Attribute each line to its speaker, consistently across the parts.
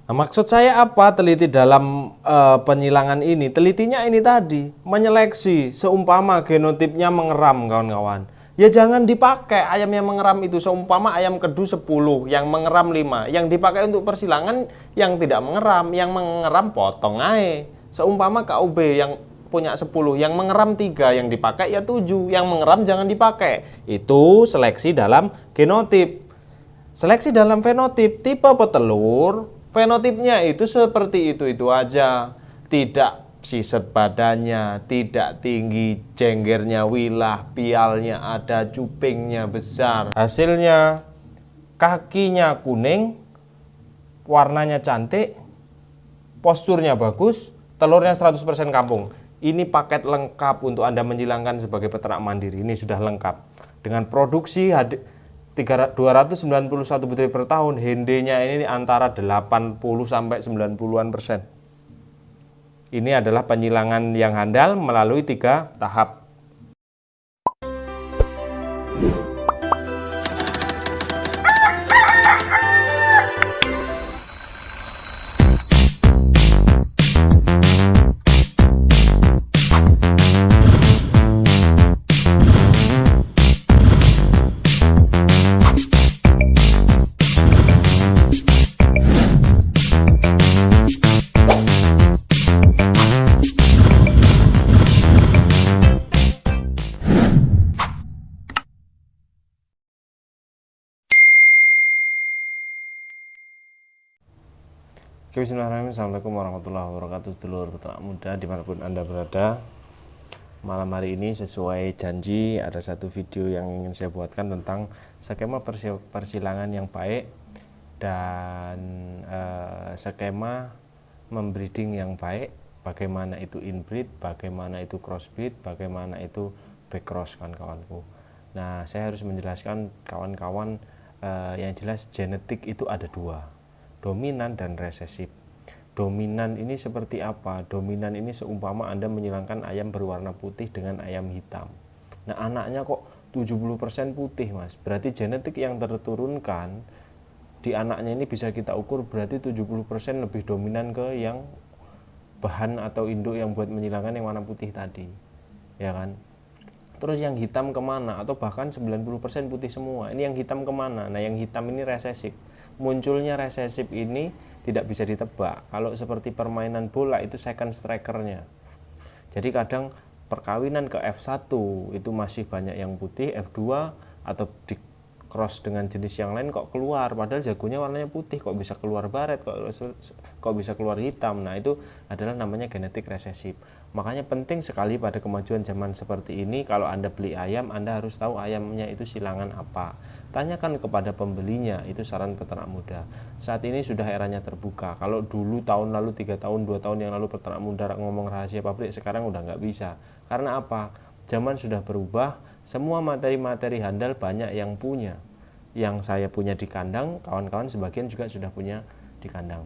Speaker 1: Nah, maksud saya apa teliti dalam penyilangan ini? Telitinya ini tadi, menyeleksi seumpama genotipnya mengeram kawan-kawan. Ya jangan dipakai ayam yang mengeram itu, seumpama ayam kedu 10, yang mengeram 5. Yang dipakai untuk persilangan yang tidak mengeram, yang mengeram potong aja. Seumpama KUB yang punya 10, yang mengeram 3, yang dipakai ya 7, yang mengeram jangan dipakai. Itu seleksi dalam genotip. Seleksi dalam fenotip, tipe petelur, fenotipnya itu seperti itu aja. Tidak siset badannya, tidak tinggi, jenggernya wilah, pialnya ada, cupingnya besar. Hasilnya kakinya kuning, warnanya cantik, posturnya bagus, telurnya 100% kampung. Ini paket lengkap untuk Anda menjilangkan sebagai peternak mandiri. Ini sudah lengkap. Dengan produksi 291 butir per tahun, hendenya ini antara 80 sampai 90-an%. Ini adalah penyilangan yang handal melalui 3 tahap. Bismillahirrahmanirrahim. Assalamualaikum warahmatullahi wabarakatuh, sedulur peternak muda dimanapun Anda berada. Malam hari ini sesuai janji ada satu video yang ingin saya buatkan tentang skema persilangan yang baik dan skema membreeding yang baik. Bagaimana itu inbreed, bagaimana itu crossbreed, bagaimana itu backcross kawan-kawanku. Nah, saya harus menjelaskan kawan-kawan yang jelas genetik itu ada 2, dominan dan resesif. Dominan ini seperti apa? Dominan ini seumpama Anda menyilangkan ayam berwarna putih dengan ayam hitam. Nah, anaknya kok 70% putih, Mas. Berarti genetik yang terturunkan di anaknya ini bisa kita ukur berarti 70% lebih dominan ke yang bahan atau induk yang buat menyilangkan yang warna putih tadi. Ya kan? Terus yang hitam kemana? Atau bahkan 90% putih semua. Ini yang hitam kemana? Nah, yang hitam ini resesif. Munculnya resesif ini tidak bisa ditebak. Kalau seperti permainan bola itu second strikernya. Jadi kadang perkawinan ke F1 itu masih banyak yang putih, F2 atau di cross dengan jenis yang lain kok keluar, padahal jagonya warnanya putih, kok bisa keluar baret, kok bisa keluar hitam. Nah, itu adalah namanya genetik resesif. Makanya penting sekali pada kemajuan zaman seperti ini, kalau Anda beli ayam, Anda harus tahu ayamnya itu silangan apa. Tanyakan kepada pembelinya, itu saran peternak muda. Saat ini sudah eranya terbuka. Kalau dulu tahun lalu, 3 tahun, 2 tahun yang lalu peternak muda ngomong rahasia pabrik, sekarang udah nggak bisa. Karena apa? Zaman sudah berubah, semua materi-materi handal banyak yang punya. Yang saya punya di kandang, kawan-kawan sebagian juga sudah punya di kandang.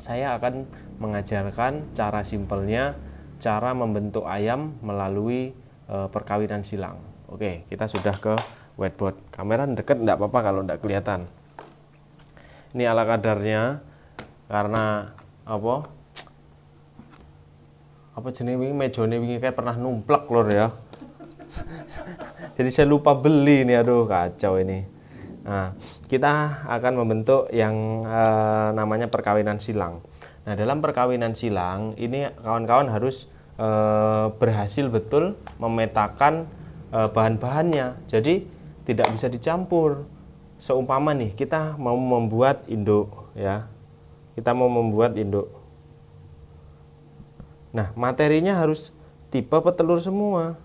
Speaker 1: Saya akan mengajarkan cara simpelnya, cara membentuk ayam melalui perkawinan silang. Oke, kita sudah ke whiteboard. Kamera deket enggak apa-apa kalau enggak kelihatan. Ini ala kadarnya, karena apa jenis wingi mejone wingi kayak pernah numplek lur ya. Jadi saya lupa beli ini, aduh kacau ini. Nah, kita akan membentuk yang namanya perkawinan silang. Nah, dalam perkawinan silang ini kawan-kawan harus berhasil betul memetakan bahan-bahannya. Jadi tidak bisa dicampur. Seumpama nih kita mau membuat induk ya. Kita mau membuat induk. Nah, materinya harus tipe petelur semua.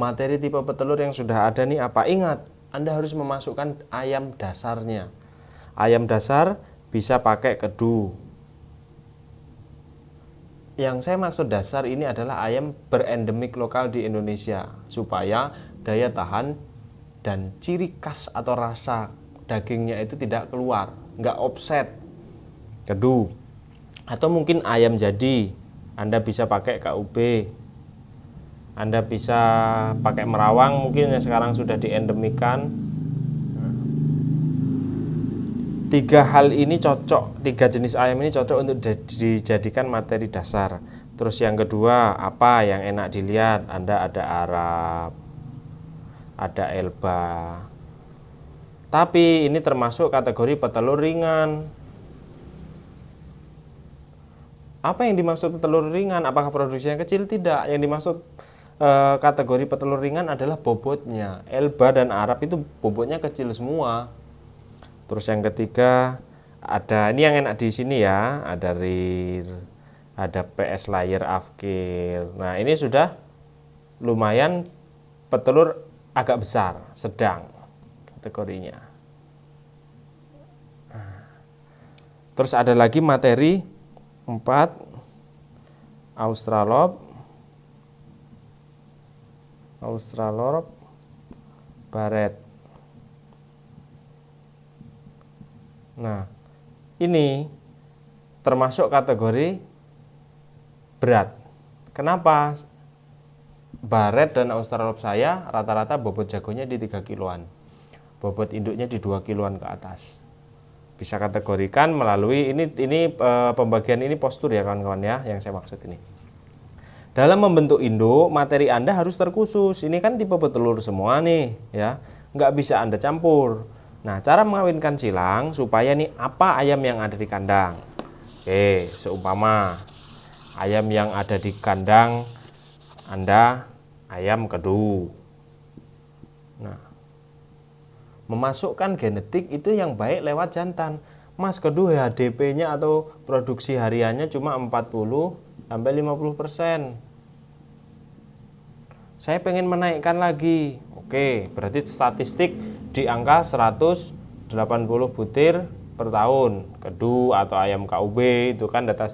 Speaker 1: Materi tipe petelur yang sudah ada nih apa? Ingat, Anda harus memasukkan ayam dasarnya. Ayam dasar bisa pakai kedu. Yang saya maksud dasar ini adalah ayam berendemik lokal di Indonesia, supaya daya tahan dan ciri khas atau rasa dagingnya itu tidak keluar, nggak offset. Kedu. Atau mungkin ayam jadi, Anda bisa pakai KUB. Anda bisa pakai merawang mungkin yang sekarang sudah diendemikan. Tiga hal ini cocok, tiga jenis ayam ini cocok untuk dijadikan materi dasar. Terus yang kedua, apa yang enak dilihat? Anda ada Arab, ada Elba. Tapi ini termasuk kategori petelur ringan. Apa yang dimaksud petelur ringan? Apakah produksinya kecil? Tidak. Yang dimaksud kategori petelur ringan adalah bobotnya. Elba dan Arab itu bobotnya kecil semua. Terus yang ketiga, ada ini yang enak di sini ya, ada RIR, ada PS Layer Afkir. Nah, ini sudah lumayan petelur agak besar, sedang kategorinya. Terus ada lagi materi 4 Australorp Barrett. Nah, ini termasuk kategori berat. Kenapa? Barrett dan Australorp saya rata-rata bobot jagonya di 3 kiloan. Bobot induknya di 2 kiloan ke atas. Bisa kategorikan melalui ini pembagian ini postur ya kawan-kawan ya, yang saya maksud ini. Dalam membentuk induk, materi Anda harus terkhusus. Ini kan tipe petelur semua nih ya. Nggak bisa Anda campur. Nah, cara mengawinkan silang supaya nih apa ayam yang ada di kandang. Oke, seumpama ayam yang ada di kandang Anda ayam kedu. Nah, memasukkan genetik itu yang baik lewat jantan. Mas kedu HDP-nya atau produksi hariannya cuma 40 sampai 50%. Saya pengen menaikkan lagi. Oke, berarti statistik di angka 180 butir per tahun. Kedu atau ayam KUB itu kan data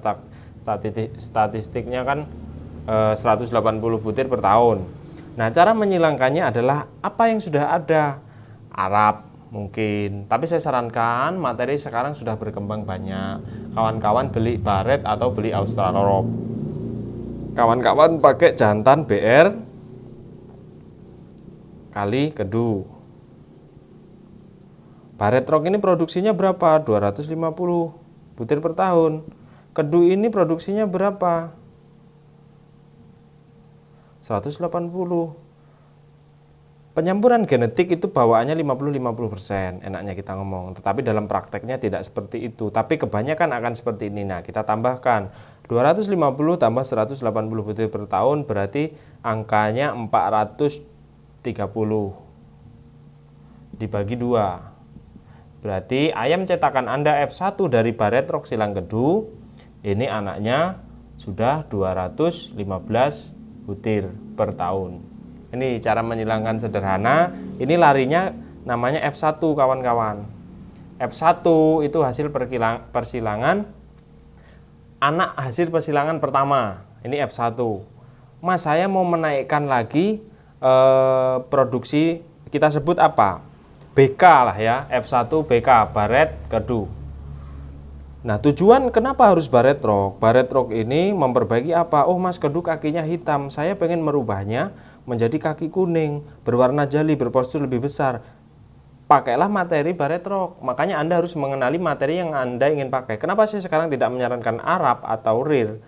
Speaker 1: statistiknya kan 180 butir per tahun. Nah, cara menyilangkannya adalah apa yang sudah ada. Arab mungkin, tapi saya sarankan materi sekarang sudah berkembang banyak. Kawan-kawan beli Barrett atau beli Australorp. Kawan-kawan pakai jantan BR kali kedu. Barrett Rock ini produksinya berapa? 250 butir per tahun. Kedu ini produksinya berapa? 180. Penyampuran genetik itu bawaannya 50-50%, enaknya kita ngomong. Tetapi dalam prakteknya tidak seperti itu. Tapi kebanyakan akan seperti ini. Nah, kita tambahkan 250 tambah 180 butir per tahun berarti angkanya 430 dibagi 2. Berarti ayam cetakan Anda F1 dari Barrett Rock silang kedu ini anaknya sudah 215 butir per tahun. Ini cara menyilangkan sederhana. Ini larinya namanya F1 kawan-kawan. F1 itu hasil persilangan anak hasil persilangan pertama. Ini F1. Mas, saya mau menaikkan lagi produksi, kita sebut apa? BK lah ya, F1 BK, Barrett kedu. Nah, tujuan kenapa harus Barrett Rock? Barrett Rock ini memperbaiki apa? Oh, Mas, kedu kakinya hitam, saya pengen merubahnya menjadi kaki kuning, berwarna jali, berpostur lebih besar. Pakailah materi Barrett Rock. Makanya Anda harus mengenali materi yang Anda ingin pakai. Kenapa saya sekarang tidak menyarankan Arab atau RIR?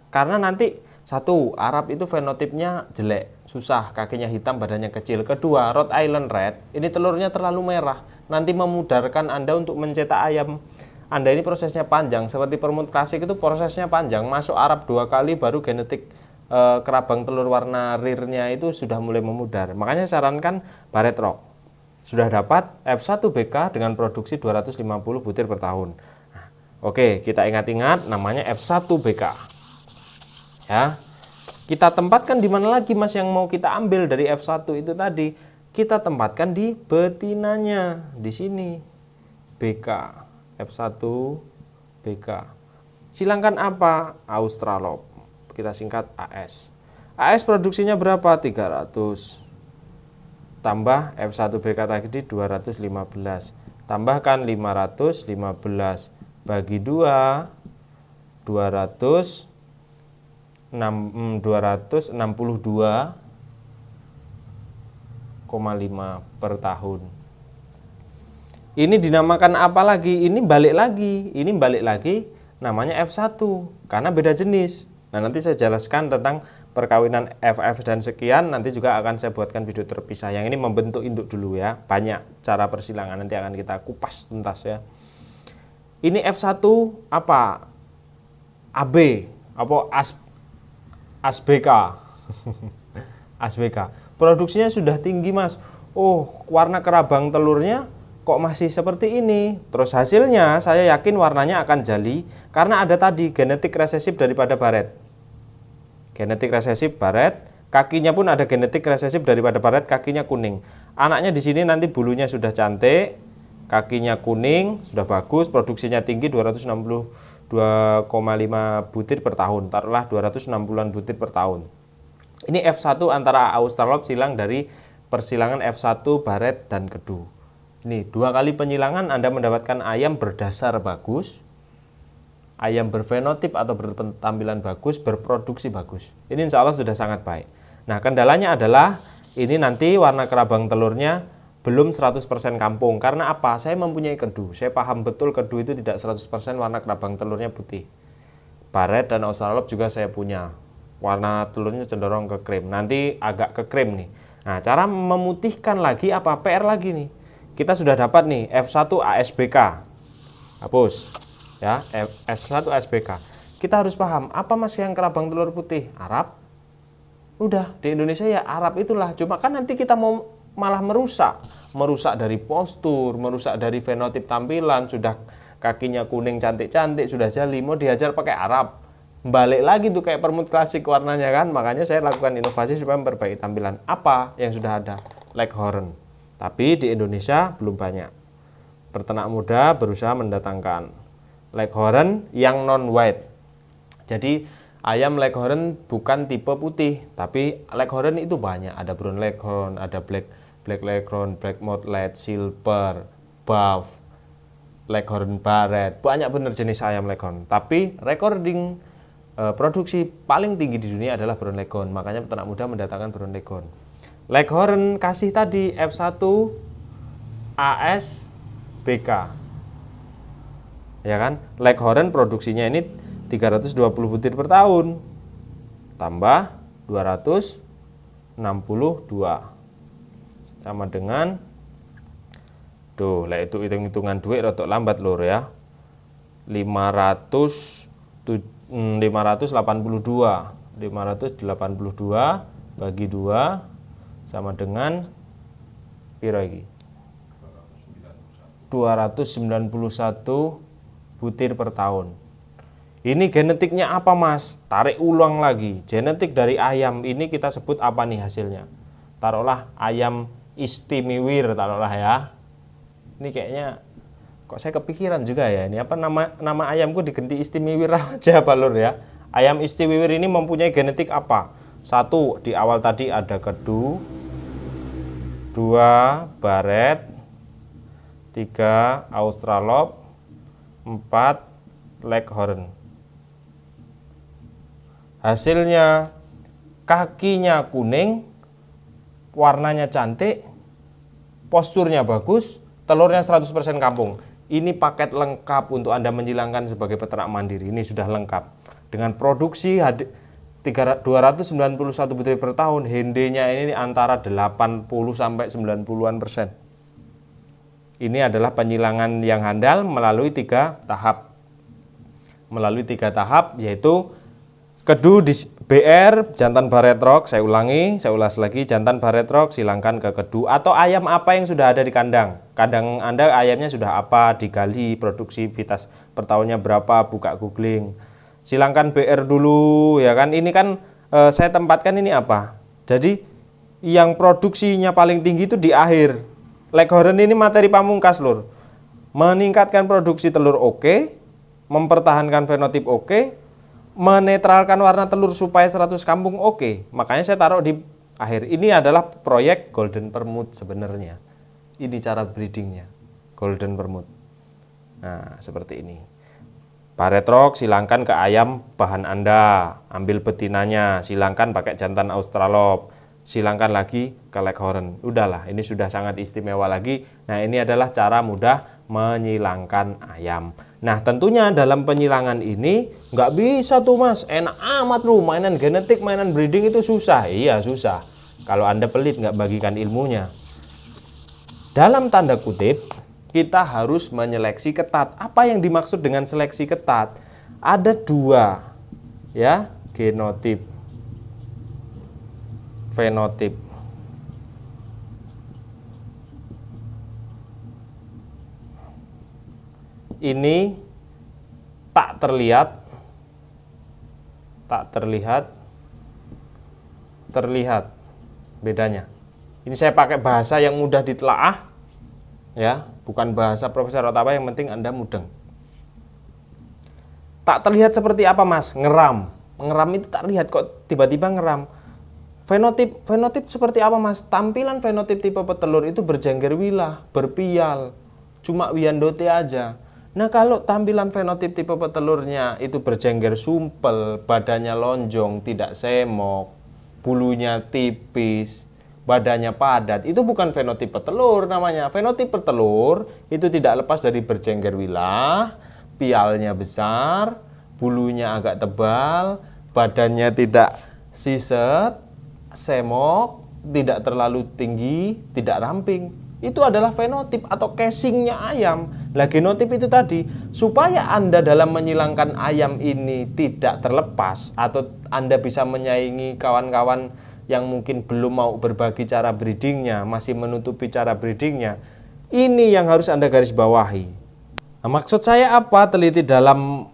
Speaker 1: Karena nanti satu, Arab itu fenotipnya jelek, susah, kakinya hitam, badannya kecil. Kedua, Rhode Island Red, ini telurnya terlalu merah, nanti memudarkan Anda untuk mencetak ayam. Anda ini prosesnya panjang, seperti permut klasik itu prosesnya panjang. Masuk Arab 2 kali baru genetik kerabang telur warna RIR-nya itu sudah mulai memudar. Makanya saya sarankan Barrett Rock. Sudah dapat F1 BK dengan produksi 250 butir per tahun. Nah, oke, kita ingat-ingat namanya F1 BK. Ya, kita tempatkan di mana lagi Mas yang mau kita ambil dari F1 itu tadi? Kita tempatkan di betinanya, di sini. BK, F1 BK. Silangkan apa? Australorp. Kita singkat AS. AS produksinya berapa? 300. Tambah F1 BK tadi 215. Tambahkan 515 bagi 2, 262,5 per tahun. Ini dinamakan apa lagi? Ini balik lagi namanya F1 karena beda jenis. Nah, nanti saya jelaskan tentang perkawinan FF dan sekian, nanti juga akan saya buatkan video terpisah. Yang ini membentuk induk dulu ya. Banyak cara persilangan, nanti akan kita kupas tuntas ya. Ini F1 apa? AB, apa ASBK. ASBK. Produksinya sudah tinggi, Mas. Oh, warna kerabang telurnya kok masih seperti ini. Terus hasilnya saya yakin warnanya akan jali karena ada tadi genetik resesif daripada baret. Genetik resesif baret, kakinya pun ada genetik resesif daripada baret, kakinya kuning. Anaknya di sini nanti bulunya sudah cantik, kakinya kuning, sudah bagus, produksinya tinggi 262,5 butir per tahun. Taruhlah 260-an butir per tahun. Ini F1 antara Australorp silang dari persilangan F1 baret dan kedu. Ini 2 kali penyilangan Anda mendapatkan ayam berdasar bagus, ayam berfenotip atau bertampilan bagus, berproduksi bagus. Ini insya Allah sudah sangat baik. Nah, kendalanya adalah ini nanti warna kerabang telurnya belum 100% kampung. Karena apa? Saya mempunyai kedu. Saya paham betul kedu itu tidak 100% warna kerabang telurnya putih. Baret dan Australorp juga saya punya. Warna telurnya cenderung ke krim. Nanti agak ke krim nih. Nah, cara memutihkan lagi apa? PR lagi nih. Kita sudah dapat nih F1 ASBK. Hapus. Ya, S1 ASBK. Kita harus paham, apa Mas yang kerabang telur putih? Arab? Udah, di Indonesia ya Arab itulah. Cuma kan nanti kita mau malah merusak dari postur, merusak dari fenotip tampilan, sudah kakinya kuning cantik-cantik, sudah jali, mau diajar pakai Arab. Balik lagi tuh kayak permut klasik warnanya kan. Makanya saya lakukan inovasi supaya memperbaiki tampilan. Apa yang sudah ada? Leghorn. Tapi di Indonesia belum banyak. Peternak muda berusaha mendatangkan Leghorn yang non white. Jadi ayam Leghorn bukan tipe putih, tapi Leghorn itu banyak. Ada brown Leghorn, ada black Leghorn, black mottled, silver, buff, Leghorn baret. Banyak bener jenis ayam Leghorn. Tapi recording produksi paling tinggi di dunia adalah brown Leghorn. Makanya peternak muda mendatangkan brown Leghorn. Leghorn kasih tadi F1 ASBK. Ya kan? Leghorn produksinya ini 320 butir per tahun. Tambah 262. Sama dengan tuh, lah itu hitung-hitungan duit rotok lambat lur ya. 582 bagi 2 sama dengan piro iki? 291 butir per tahun. Ini genetiknya apa Mas? Tarik ulang lagi. Genetik dari ayam ini kita sebut apa nih hasilnya? Taruhlah ayam Istimiwir, taruhlah ya. Ini kayaknya kok saya kepikiran juga ya. Ini apa nama ayamku diganti Istimiwir aja Balur ya. Ayam Istimiwir ini mempunyai genetik apa? 1, di awal tadi ada kedu. 2, baret. 3, Australorp. 4, Leghorn. Hasilnya kakinya kuning, warnanya cantik, posturnya bagus, telurnya 100% kampung. Ini paket lengkap untuk Anda menjilangkan sebagai peternak mandiri. Ini sudah lengkap. Dengan produksi 291 butir per tahun, hendenya ini antara 80 sampai 90%. Ini adalah penyilangan yang handal melalui 3 tahap. Melalui 3 tahap, yaitu kedu di BR, jantan baretrok, saya ulas lagi, jantan baretrok silangkan ke kedu, atau ayam apa yang sudah ada di kandang. Kandang Anda ayamnya sudah apa, digali, produksi vitas per tahunnya berapa, buka googling. Silangkan BR dulu, ya kan. Ini kan saya tempatkan ini apa. Jadi yang produksinya paling tinggi itu di akhir. Leghorn ini materi pamungkas lur. Meningkatkan produksi telur oke, mempertahankan fenotip oke, menetralkan warna telur supaya 100 kampung oke. Makanya saya taruh di akhir. Ini adalah proyek Golden Permut sebenarnya. Ini cara breedingnya, Golden Permut. Nah, seperti ini. Baretrok silangkan ke ayam bahan Anda, ambil betinanya, silangkan pakai jantan Australorp. silangkan lagi ke Leghorn. Udahlah, ini sudah sangat istimewa lagi. Nah, ini adalah cara mudah menyilangkan ayam. Nah, tentunya dalam penyilangan ini nggak bisa tuh Mas, enak amat lu mainan genetik, mainan breeding itu susah. Iya susah, kalau Anda pelit nggak bagikan ilmunya. Dalam tanda kutip, kita harus menyeleksi ketat. Apa yang dimaksud dengan seleksi ketat? Ada dua, ya, genotip, fenotip. Ini tak terlihat, terlihat bedanya. Ini saya pakai bahasa yang mudah ditelaah, ya, bukan bahasa profesor atau apa, yang penting Anda mudeng. Tak terlihat seperti apa Mas? Ngeram. Ngeram itu tak lihat kok tiba-tiba ngeram. Fenotip seperti apa Mas? Tampilan fenotip tipe petelur itu berjengger wilah, berpial, cuma wiandote aja. Nah, kalau tampilan fenotip tipe petelurnya itu berjengger sumpel, badannya lonjong, tidak semok, bulunya tipis, badannya padat, itu bukan fenotip petelur namanya. Fenotip petelur itu tidak lepas dari berjengger wilah, pialnya besar, bulunya agak tebal, badannya tidak siset, semok, tidak terlalu tinggi, tidak ramping. Itu adalah fenotip atau casingnya ayam. Lah, genotip itu tadi, supaya Anda dalam menyilangkan ayam ini tidak terlepas, atau Anda bisa menyaingi kawan-kawan yang mungkin belum mau berbagi cara breedingnya, masih menutupi cara breedingnya. Ini yang harus Anda garis bawahi. Nah, maksud saya apa teliti dalam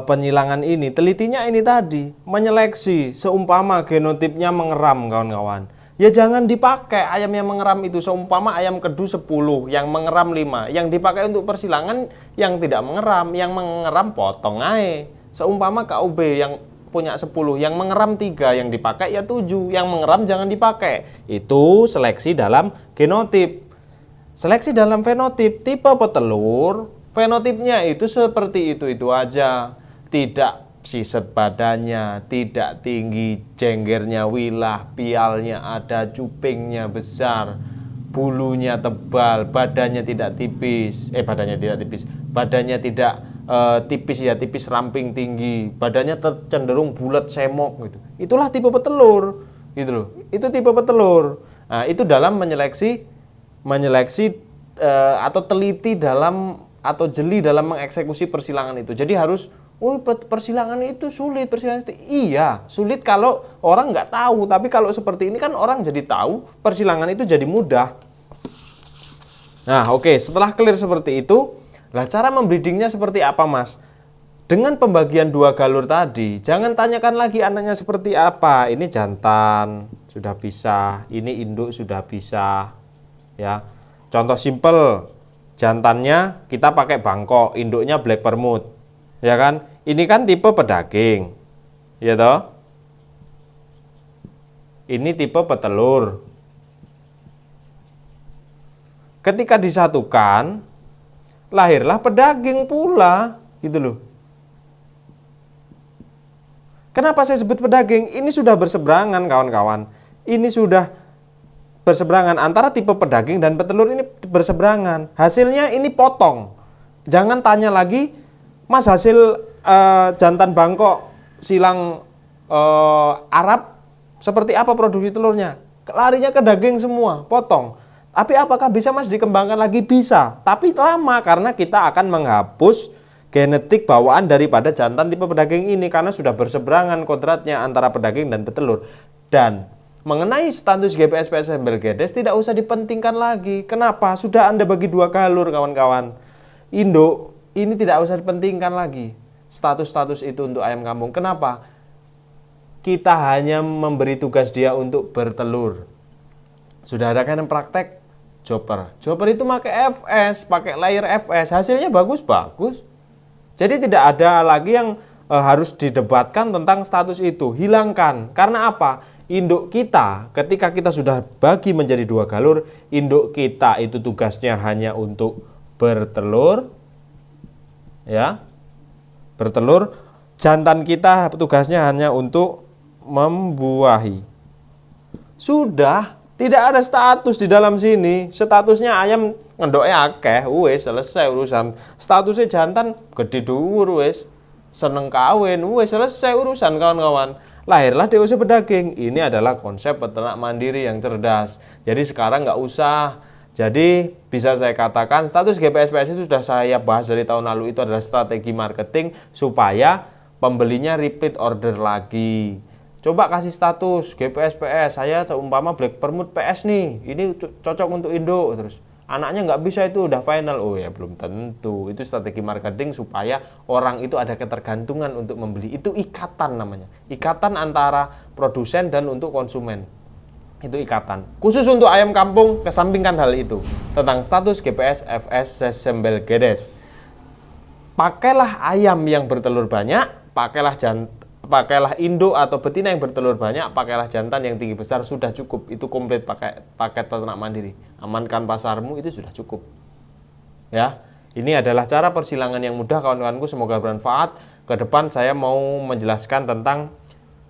Speaker 1: penyilangan ini? Telitinya ini tadi, menyeleksi. Seumpama genotipnya mengeram kawan-kawan, ya jangan dipakai ayam yang mengeram itu. Seumpama ayam kedu 10, yang mengeram 5, yang dipakai untuk persilangan yang tidak mengeram. Yang mengeram potong aja. Seumpama KUB yang punya 10, yang mengeram 3, yang dipakai ya 7, yang mengeram jangan dipakai. Itu seleksi dalam genotip. Seleksi dalam fenotip, tipe petelur, fenotipnya itu seperti itu aja. Tidak siset badannya, tidak tinggi, jenggernya wilah, pialnya ada, cupingnya besar, bulunya tebal, badannya tidak tipis, badannya tidak tipis ya, tipis ramping tinggi, badannya cenderung bulat semok gitu. Itulah tipe petelur, gitu loh. Itu tipe petelur. Nah, itu dalam menyeleksi atau teliti dalam atau jeli dalam mengeksekusi persilangan itu. Jadi harus, persilangan itu sulit, persilangan itu iya sulit kalau orang nggak tahu. Tapi kalau seperti ini kan orang jadi tahu, persilangan itu jadi mudah. Nah, oke, setelah clear seperti itu, lah cara membreedingnya seperti apa Mas? Dengan pembagian 2 galur tadi, jangan tanyakan lagi anaknya seperti apa. Ini jantan sudah bisa, ini induk sudah bisa, ya. Contoh simple, jantannya kita pakai Bangkok, induknya Black Permut, ya kan? Ini kan tipe pedaging, ya toh? Ini tipe petelur. Ketika disatukan, lahirlah pedaging pula, gitu loh. Kenapa saya sebut pedaging? Ini sudah berseberangan kawan-kawan. Ini sudah berseberangan antara tipe pedaging dan petelur, ini berseberangan. Hasilnya ini potong. Jangan tanya lagi, Mas, hasil jantan Bangkok silang Arab seperti apa produksi telurnya? Larinya ke daging semua, potong. Tapi apakah bisa Mas dikembangkan lagi? Bisa, tapi lama karena kita akan menghapus genetik bawaan daripada jantan tipe pedaging ini karena sudah berseberangan kodratnya antara pedaging dan petelur. Dan mengenai status GPS embel gedes tidak usah dipentingkan lagi. Kenapa? Sudah Anda bagi 2 galur kawan-kawan. Induk ini tidak usah dipentingkan lagi. Status-status itu untuk ayam kampung. Kenapa? Kita hanya memberi tugas dia untuk bertelur. Sudah ada kan yang praktek? Jopper. Jopper itu pakai FS, pakai layer FS. Hasilnya bagus-bagus. Jadi tidak ada lagi yang harus didebatkan tentang status itu. Hilangkan. Karena apa? Induk kita, ketika kita sudah bagi menjadi 2 galur, induk kita itu tugasnya hanya untuk bertelur, ya, bertelur. Jantan kita tugasnya hanya untuk membuahi. Sudah, tidak ada status di dalam sini. Statusnya ayam ngendoknya akeh, wis selesai urusan. Statusnya jantan gede dhuwur wis. Seneng kawin, wis selesai urusan kawan-kawan. Lahirlah DOC Pedaging. Ini adalah konsep peternak mandiri yang cerdas. Jadi sekarang nggak usah. Jadi bisa saya katakan status GPSPS itu sudah saya bahas dari tahun lalu, itu adalah strategi marketing supaya pembelinya repeat order lagi. Coba kasih status GPSPS, saya seumpama Black Permut PS nih, ini cocok untuk induk, terus anaknya nggak bisa itu udah final. Oh ya belum tentu, itu strategi marketing supaya orang itu ada ketergantungan untuk membeli. Itu ikatan namanya, ikatan antara produsen dan untuk konsumen. Itu ikatan. Khusus untuk ayam kampung, kesampingkan hal itu. Tentang status GPS, FS, Sembel, Gedes. Pakailah ayam yang bertelur banyak, pakailah induk atau betina yang bertelur banyak, pakailah jantan yang tinggi besar, sudah cukup. Itu komplit pakai paket peternak mandiri. Amankan pasarmu, itu sudah cukup. Ya, ini adalah cara persilangan yang mudah kawan-kawanku, semoga bermanfaat. Ke depan saya mau menjelaskan tentang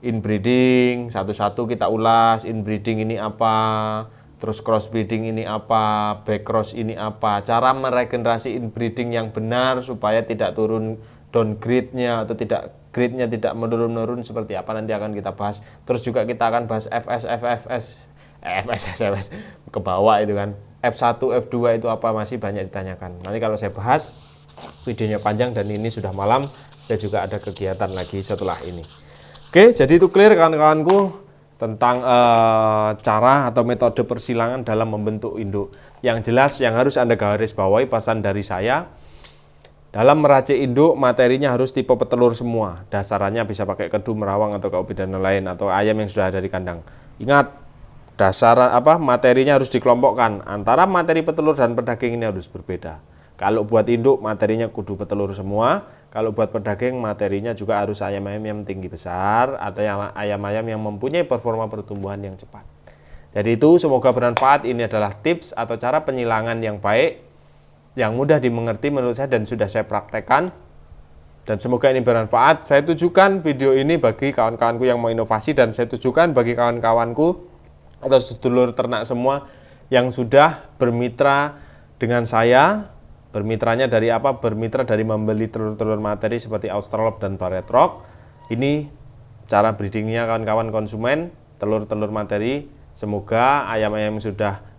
Speaker 1: inbreeding, satu-satu kita ulas. Inbreeding ini apa, terus crossbreeding ini apa, backcross ini apa, cara meregenerasi inbreeding yang benar supaya tidak turun downgrade-nya atau tidak grade-nya tidak menurun-menurun seperti apa, nanti akan kita bahas. Terus juga kita akan bahas FS ke bawah itu kan. F1, F2 itu apa, masih banyak ditanyakan. Nanti kalau saya bahas, videonya panjang dan ini sudah malam, saya juga ada kegiatan lagi setelah ini. Oke, jadi itu clear kawan-kawanku tentang cara atau metode persilangan dalam membentuk induk. Yang jelas yang harus Anda garis bawahi pesan dari saya, dalam meracik induk materinya harus tipe petelur semua. Dasarannya bisa pakai kedu, merawang atau kaubi dan lain, atau ayam yang sudah ada di kandang. Ingat, dasaran materinya harus dikelompokkan. Antara materi petelur dan pedaging ini harus berbeda. Kalau buat induk materinya kudu petelur semua. Kalau buat pedaging materinya juga harus ayam-ayam yang tinggi besar atau ayam-ayam yang mempunyai performa pertumbuhan yang cepat. Jadi itu semoga bermanfaat. Ini adalah tips atau cara penyilangan yang baik, yang mudah dimengerti menurut saya dan sudah saya praktekkan, dan semoga ini bermanfaat. Saya tujukan video ini bagi kawan-kawanku yang mau inovasi, dan saya tujukan bagi kawan-kawanku atau sedulur ternak semua yang sudah bermitra dengan saya. Bermitranya dari apa? Bermitra dari membeli telur-telur materi seperti Australorp dan Barred Rock. Ini cara breedingnya kawan-kawan konsumen telur-telur materi. Semoga ayam-ayam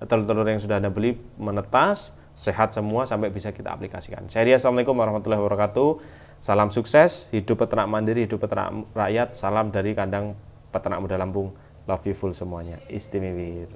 Speaker 1: telur-telur yang sudah Anda beli menetas, sehat semua sampai bisa kita aplikasikan. Saya Assalamualaikum warahmatullahi wabarakatuh. Salam sukses, hidup peternak mandiri, hidup peternak rakyat. Salam dari kandang peternak muda Lampung. Love you full semuanya. Istimewir.